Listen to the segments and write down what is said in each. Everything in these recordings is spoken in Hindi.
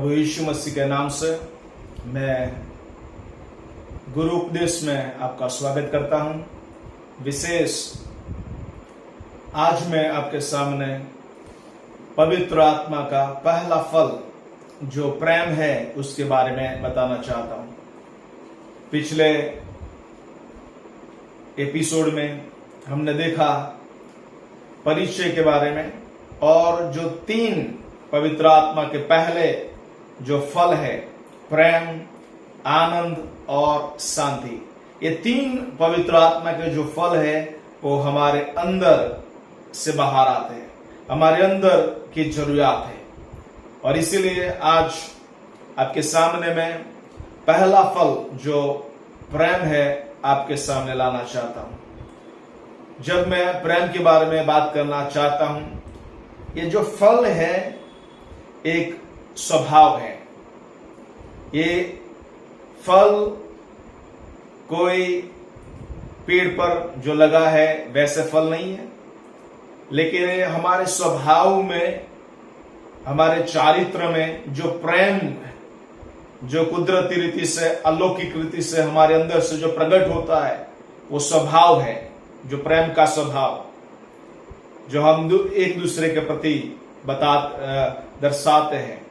प्रभु यीशु मसीह के नाम से मैं गुरु उपदेश में आपका स्वागत करता हूं। विशेष आज मैं आपके सामने पवित्र आत्मा का पहला फल जो प्रेम है उसके बारे में बताना चाहता हूं। पिछले एपिसोड में हमने देखा परिचय के बारे में और जो 3 पवित्र आत्मा के पहले जो फल है प्रेम, आनंद और शांति, ये 3 पवित्र आत्मा के जो फल है वो हमारे अंदर से बाहर आते हैं, हमारे अंदर की जरूरियात है। और इसीलिए आज आपके सामने में पहला फल जो प्रेम है आपके सामने लाना चाहता हूं। जब मैं प्रेम के बारे में बात करना चाहता हूं, ये जो फल है एक स्वभाव है। ये फल कोई पेड़ पर जो लगा है वैसे फल नहीं है, लेकिन ये हमारे स्वभाव में, हमारे चारित्र में जो प्रेम, जो कुदरती रीति से, अलौकिक रीति से हमारे अंदर से जो प्रकट होता है वो स्वभाव है, जो प्रेम का स्वभाव जो हम एक दूसरे के प्रति दर्शाते हैं,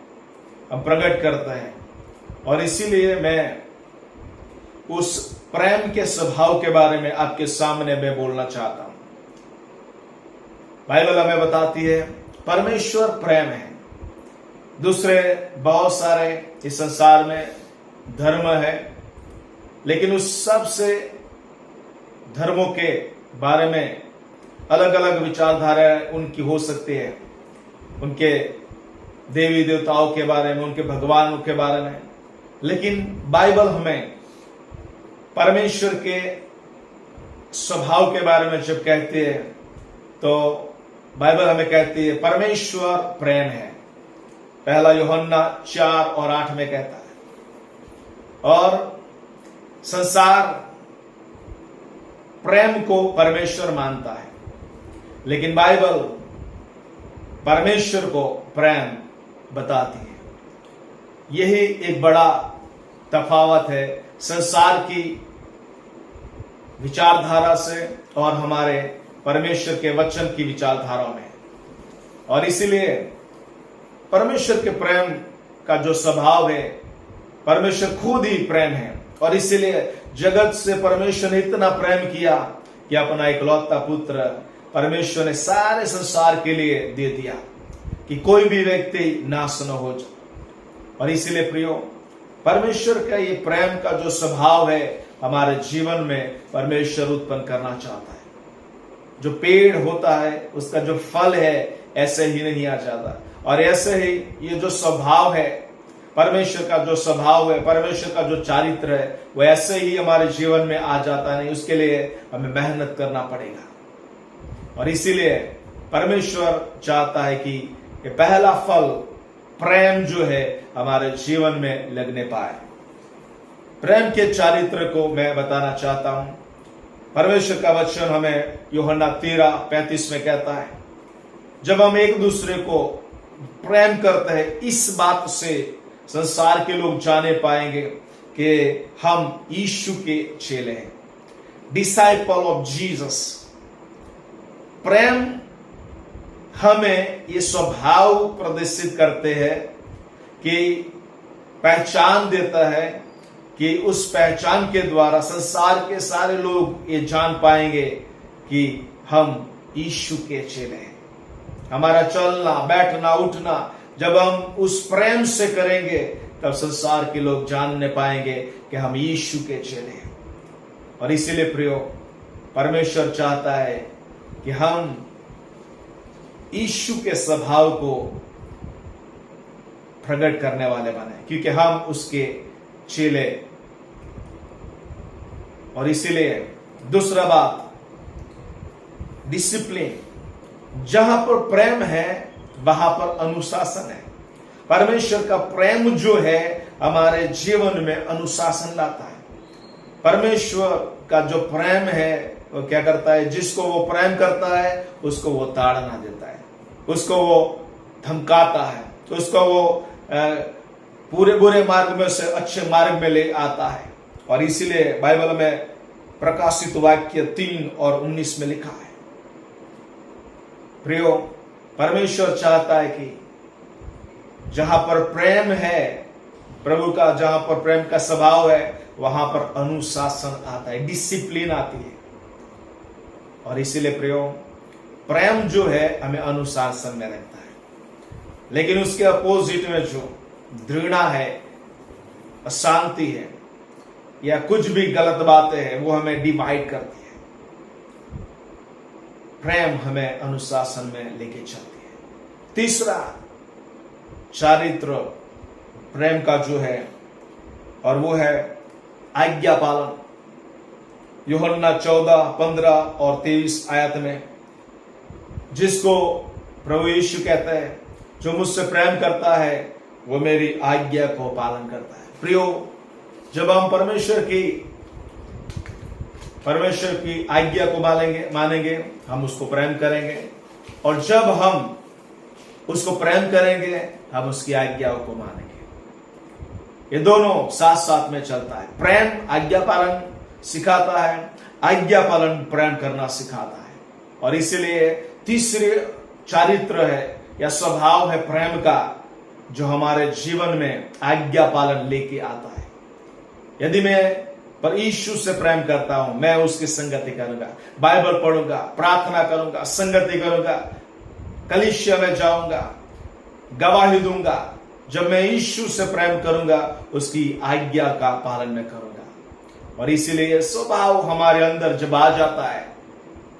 हम प्रकट करते हैं। और इसीलिए मैं उस प्रेम के स्वभाव के बारे में आपके सामने मैं बोलना चाहता हूं। बाइबल हमें बताती है परमेश्वर प्रेम है। दूसरे बहुत सारे इस संसार में धर्म है, लेकिन उस सब से धर्मों के बारे में अलग अलग विचारधारा उनकी हो सकती है, उनके देवी देवताओं के बारे में, उनके भगवानों के बारे में। लेकिन बाइबल हमें परमेश्वर के स्वभाव के बारे में जब कहती है तो बाइबल हमें कहती है परमेश्वर प्रेम है। पहला यूहन्ना 4 और 8 में कहता है। और संसार प्रेम को परमेश्वर मानता है, लेकिन बाइबल परमेश्वर को प्रेम बताती है। यही एक बड़ा तफावत है संसार की विचारधारा से और हमारे परमेश्वर के वचन की विचारधारा में। और इसीलिए परमेश्वर के प्रेम का जो स्वभाव है, परमेश्वर खुद ही प्रेम है। और इसीलिए जगत से परमेश्वर ने इतना प्रेम किया कि अपना इकलौता पुत्र परमेश्वर ने सारे संसार के लिए दे दिया कि कोई भी व्यक्ति नाश न हो जाए। और इसीलिए प्रियो, परमेश्वर का ये प्रेम का जो स्वभाव है हमारे जीवन में परमेश्वर उत्पन्न करना चाहता है। जो पेड़ होता है उसका जो फल है ऐसे ही नहीं आ जाता, और ऐसे ही ये जो स्वभाव है, परमेश्वर का जो स्वभाव है, परमेश्वर का जो चारित्र है, वो ऐसे ही हमारे जीवन में आ जाता नहीं। उसके लिए हमें मेहनत करना पड़ेगा। और इसीलिए परमेश्वर चाहता है कि ये पहला फल प्रेम जो है हमारे जीवन में लगने पाए। प्रेम के चारित्र को मैं बताना चाहता हूं। परमेश्वर का वचन हमें यूहन्ना 13:35 में कहता है, जब हम एक दूसरे को प्रेम करते हैं, इस बात से संसार के लोग जाने पाएंगे कि हम यीशु के चेले हैं, डिसाइपल ऑफ जीसस। प्रेम हमें ये स्वभाव प्रदर्शित करते हैं कि पहचान देता है कि उस पहचान के द्वारा संसार के सारे लोग ये जान पाएंगे कि हम यीशु के चेले हैं। हमारा चलना, बैठना, उठना जब हम उस प्रेम से करेंगे तब संसार के लोग जानने पाएंगे कि हम यीशु के चेले हैं। और इसीलिए प्रियो, परमेश्वर चाहता है कि हम यीशु के स्वभाव को प्रकट करने वाले बने, क्योंकि हम उसके चेले। और इसीलिए दूसरा बात, डिसिप्लिन। जहां पर प्रेम है वहां पर अनुशासन है। परमेश्वर का प्रेम जो है हमारे जीवन में अनुशासन लाता है। परमेश्वर का जो प्रेम है वो क्या करता है, जिसको वो प्रेम करता है उसको वो ताड़ना देता है, उसको वो धमकाता है, उसको वो पूरे बुरे मार्ग में से अच्छे मार्ग में ले आता है। और इसीलिए बाइबल में प्रकाशित वाक्य 3:19 में लिखा है, प्रियो, परमेश्वर चाहता है कि जहां पर प्रेम है प्रभु का, जहां पर प्रेम का स्वभाव है, वहां पर अनुशासन आता है, डिसिप्लिन आती है। और इसीलिए प्रियो, प्रेम जो है हमें अनुशासन में रखता है, लेकिन उसके अपोजिट में जो घृणा है, अशांति है, या कुछ भी गलत बातें हैं, वो हमें डिवाइड करती है। प्रेम हमें अनुशासन में लेके चलती है। तीसरा चारित्र प्रेम का जो है, और वो है आज्ञा पालन। यूहन्ना 14:15 और 23 आयत में, जिसको प्रभु यीशु कहते हैं, जो मुझसे प्रेम करता है वो मेरी आज्ञा को पालन करता है। प्रियो, जब हम परमेश्वर की आज्ञा को मानेंगे, हम उसको प्रेम करेंगे, और जब हम उसको प्रेम करेंगे, हम उसकी आज्ञाओं को मानेंगे। ये दोनों साथ साथ में चलता है। प्रेम आज्ञा पालन सिखाता है, आज्ञा पालन प्रेम करना सिखाता है। और इसीलिए तीसरे चारित्र है या स्वभाव है प्रेम का, जो हमारे जीवन में आज्ञा पालन लेके आता है। यदि मैं पर यीशु से प्रेम करता हूं, मैं उसकी संगति करूंगा, बाइबल पढ़ूंगा, प्रार्थना करूंगा, संगति करूंगा, कलीसिया में जाऊंगा, गवाही दूंगा। जब मैं यीशु से प्रेम करूंगा, उसकी आज्ञा का पालन मैं करूंगा। और इसीलिए स्वभाव हमारे अंदर जब आ जाता है,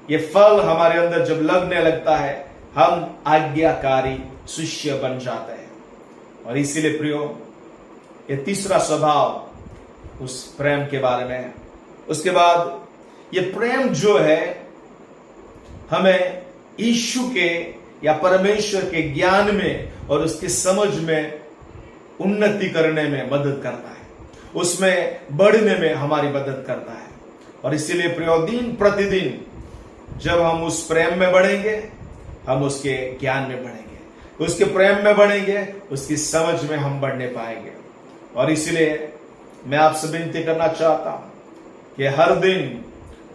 ये फल हमारे अंदर जब लगने लगता है, हम आज्ञाकारी शिष्य बन जाते हैं। और इसीलिए प्रियो, ये तीसरा स्वभाव उस प्रेम के बारे में है। उसके बाद ये प्रेम जो है हमें यीशु के या परमेश्वर के ज्ञान में और उसकी समझ में उन्नति करने में मदद करता है, उसमें बढ़ने में हमारी मदद करता है। और इसीलिए प्रियो, दिन प्रतिदिन जब हम उस प्रेम में बढ़ेंगे, हम उसके ज्ञान में बढ़ेंगे, उसके प्रेम में बढ़ेंगे, उसकी समझ में हम बढ़ने पाएंगे। और इसलिए मैं आपसे विनती करना चाहता हूं कि हर दिन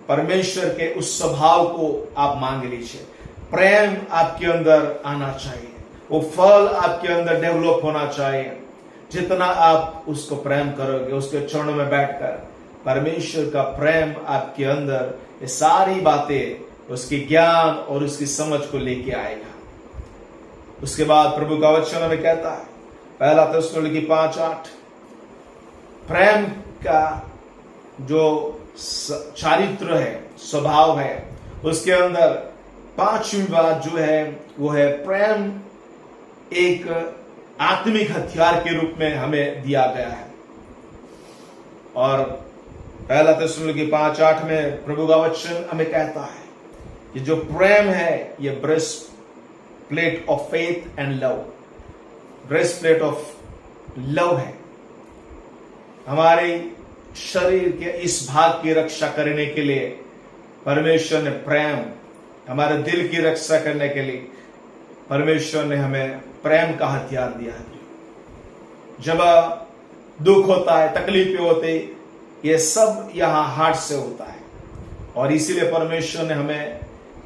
परमेश्वर के उस स्वभाव को आप मांग लीजिए। प्रेम आपके अंदर आना चाहिए, वो फल आपके अंदर डेवलप होना चाहिए। जितना आप उसको प्रेम करोगे, उसके चरणों में बैठकर परमेश्वर का प्रेम आपके अंदर ये सारी बातें, उसकी ज्ञान और उसकी समझ को लेके आएगा। उसके बाद प्रभु का वचन हमें कहता है, पहला थिस्सलुनीकी 5:8, प्रेम का जो चारित्र है, स्वभाव है, उसके अंदर पांचवी बात जो है वो है प्रेम एक आत्मिक हथियार के रूप में हमें दिया गया है। और पहला थिस्सलुनीकी 5:8 में प्रभु का वचन हमें कहता है कि जो प्रेम है, ये breast plate of faith and love, breast plate of love है। हमारे शरीर के इस भाग की रक्षा करने के लिए परमेश्वर ने प्रेम, हमारे दिल की रक्षा करने के लिए परमेश्वर ने हमें प्रेम का हथियार दिया है। जब दुख होता है, तकलीफें होती, ये सब यहां हार्ट से होता है। और इसीलिए परमेश्वर ने हमें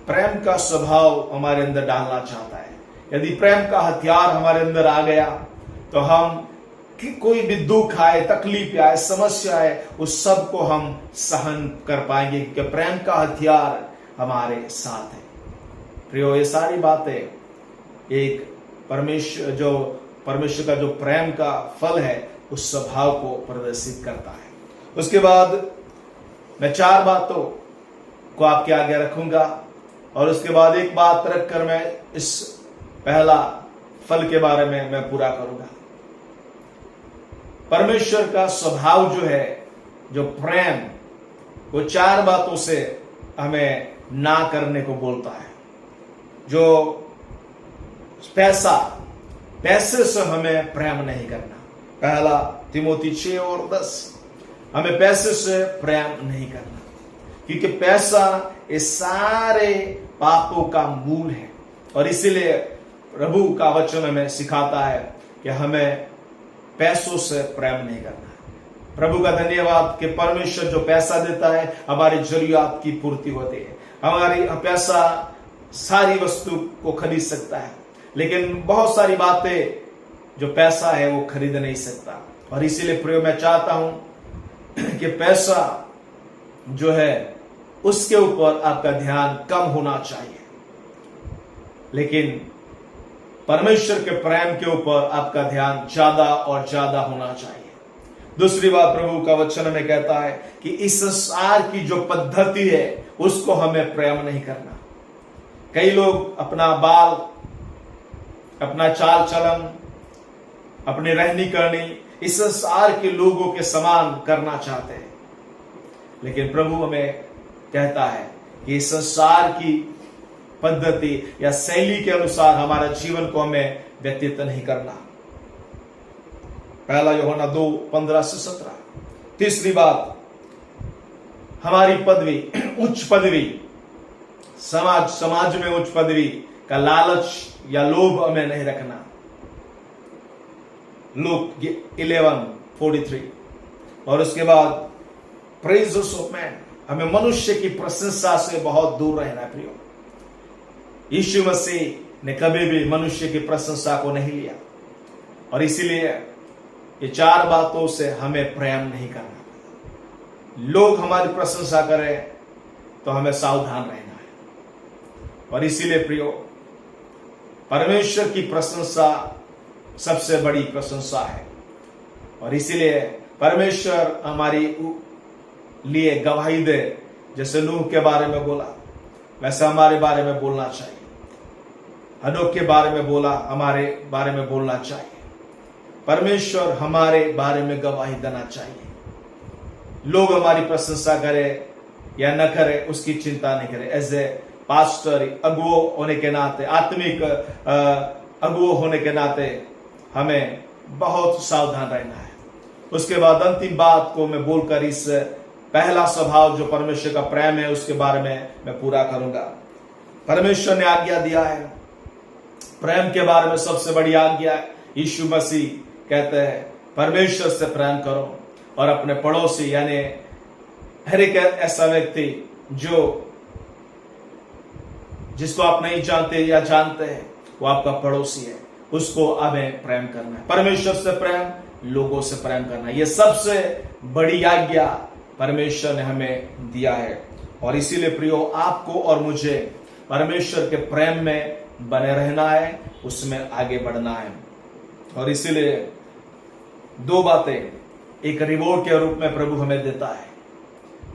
प्रेम का स्वभाव हमारे अंदर डालना चाहता है। यदि प्रेम का हथियार हमारे अंदर आ गया, तो हम कि कोई भी दुख आए, तकलीफ आए, समस्या आए, उस सब को हम सहन कर पाएंगे, क्योंकि प्रेम का हथियार हमारे साथ है। प्रियो, ये सारी बातें एक परमेश्वर का जो प्रेम का फल है, उस स्वभाव को प्रदर्शित करता है। उसके बाद मैं 4 बातों को आपके आगे रखूंगा, और उसके बाद एक बात रखकर मैं इस पहला फल के बारे में मैं पूरा करूंगा। परमेश्वर का स्वभाव जो है, जो प्रेम, वो 4 बातों से हमें ना करने को बोलता है। जो पैसे से हमें प्रेम नहीं करना। पहला तिमोथी 6:10, हमें पैसे से प्रेम नहीं करना, क्योंकि पैसा ये सारे पापों का मूल है। और इसीलिए प्रभु का वचन हमें सिखाता है कि हमें पैसों से प्रेम नहीं करना है। प्रभु का धन्यवाद कि परमेश्वर जो पैसा देता है हमारी जरूरियात की पूर्ति होती है। हमारी पैसा सारी वस्तु को खरीद सकता है, लेकिन बहुत सारी बातें जो पैसा है वो खरीद नहीं सकता। और इसीलिए प्रिय मैं चाहता हूं कि पैसा जो है उसके ऊपर आपका ध्यान कम होना चाहिए, लेकिन परमेश्वर के प्रेम के ऊपर आपका ध्यान ज्यादा और ज्यादा होना चाहिए। दूसरी बात प्रभु का वचन में कहता है कि इस संसार की जो पद्धति है उसको हमें प्रेम नहीं करना। कई लोग अपना बाल, अपना चाल चलन, अपनी रहनी करनी इस संसार के लोगों के समान करना चाहते हैं, लेकिन प्रभु हमें कहता है कि इस संसार की पद्धति या शैली के अनुसार हमारे जीवन को हमें व्यतीत नहीं करना। पहला यूहन्ना 2:15-17। तीसरी बात, हमारी पदवी, उच्च पदवी, समाज में उच्च पदवी का लालच या लोभ हमें नहीं रखना। लूक 11:43। और उसके बाद प्रेजेस ऑफ मैन, हमें मनुष्य की प्रशंसा से बहुत दूर रहना है। प्रियो, यीशु मसीह ने कभी भी मनुष्य की प्रशंसा को नहीं लिया, और इसीलिए ये 4 बातों से हमें प्रेम नहीं करना। लोग हमारी प्रशंसा करें तो हमें सावधान रहना है। और इसीलिए प्रियो, परमेश्वर की प्रशंसा सबसे बड़ी प्रशंसा है, और इसीलिए परमेश्वर हमारी लिए गवाही दे। जैसे नूह के बारे में बोला वैसे हमारे बारे में बोलना चाहिए। हनोक के बारे में बोला, हमारे बारे में बोलना चाहिए। परमेश्वर हमारे बारे में गवाही देना चाहिए। लोग हमारी प्रशंसा करें या न करें उसकी चिंता नहीं करें। एज ए पास्टर, अगुओ होने के नाते, आत्मिक अगुओ होने के नाते हमें बहुत सावधान रहना है। उसके बाद अंतिम बात को मैं बोलकर इस पहला स्वभाव जो परमेश्वर का प्रेम है उसके बारे में मैं पूरा करूंगा। परमेश्वर ने आज्ञा दिया है, प्रेम के बारे में सबसे बड़ी आज्ञा यीशु मसीह कहते हैं परमेश्वर से प्रेम करो और अपने पड़ोसी, यानी हर एक ऐसा व्यक्ति जिसको आप नहीं जानते या जानते हैं वो आपका पड़ोसी है, उसको हमें प्रेम करना है। परमेश्वर से प्रेम, लोगों से प्रेम करना, यह सबसे बड़ी आज्ञा परमेश्वर ने हमें दिया है। और इसीलिए प्रियो, आपको और मुझे परमेश्वर के प्रेम में बने रहना है, उसमें आगे बढ़ना है। और इसीलिए 2 बातें एक रिवॉर्ड के रूप में प्रभु हमें देता है।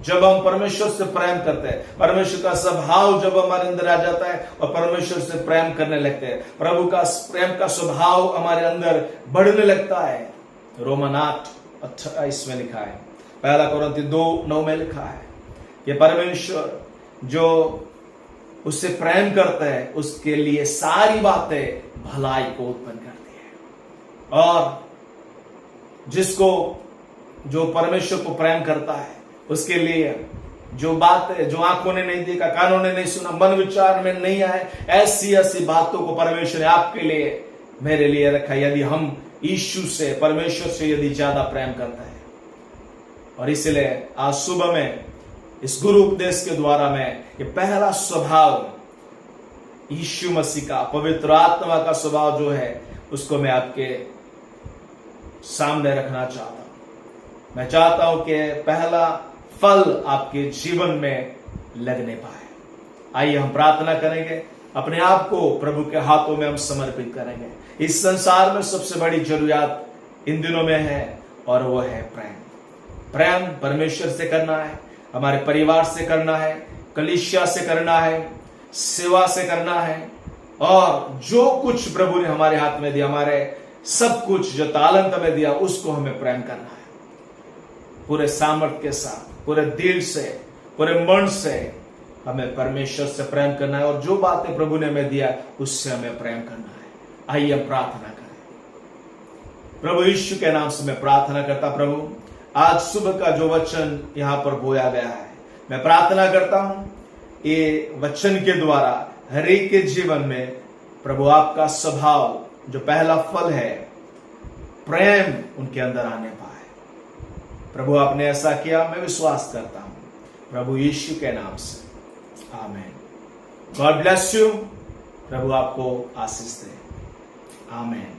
जब हम परमेश्वर से प्रेम करते हैं, परमेश्वर का स्वभाव जब हमारे अंदर आ जाता है और परमेश्वर से प्रेम करने लगते हैं, प्रभु का प्रेम का स्वभाव हमारे अंदर बढ़ने लगता है। रोमन 8:28 में लिखा है, 1 कोरिन्थी 2:9 में लिखा है कि परमेश्वर जो उससे प्रेम करते हैं उसके लिए सारी बातें भलाई को उत्पन्न करती है। और जो परमेश्वर को प्रेम करता है उसके लिए जो बातें, जो आंखों ने नहीं देखा, कानों ने नहीं सुना, मन विचार में नहीं आए, ऐसी ऐसी बातों को परमेश्वर ने आपके लिए, मेरे लिए रखा। यदि हम यीशु से, परमेश्वर से यदि ज्यादा प्रेम करते हैं। और इसलिए आज सुबह में इस गुरु उपदेश के द्वारा मैं ये पहला स्वभाव यीशु मसीह का, पवित्र आत्मा का स्वभाव जो है उसको मैं आपके सामने रखना चाहता हूं। मैं चाहता हूं कि पहला फल आपके जीवन में लगने पाए। आइए हम प्रार्थना करेंगे, अपने आप को प्रभु के हाथों में हम समर्पित करेंगे। इस संसार में सबसे बड़ी जरूरत इन दिनों में है और वो है प्रेम। प्रेम परमेश्वर से करना है, हमारे परिवार से करना है, कलीसिया से करना है, सेवा से करना है, और जो कुछ प्रभु ने हमारे हाथ में दिया, हमारे सब कुछ जो तालंत हमें दिया, उसको हमें प्रेम करना है पूरे सामर्थ्य के साथ, पूरे दिल से, पूरे मन से हमें परमेश्वर से प्रेम करना है। और जो बातें प्रभु ने हमें दिया उससे हमें प्रेम करना है। आइए हम प्रार्थना करें। प्रभु यीशु के नाम से मैं प्रार्थना करता, प्रभु आज सुबह का जो वचन यहाँ पर बोया गया है, मैं प्रार्थना करता हूं ये वचन के द्वारा हर एक के जीवन में प्रभु आपका स्वभाव जो पहला फल है, प्रेम उनके अंदर आने पाए। प्रभु आपने ऐसा किया, मैं विश्वास करता हूं प्रभु यीशु के नाम से, आमीन। God bless you. प्रभु आपको आशीष दे, आमीन।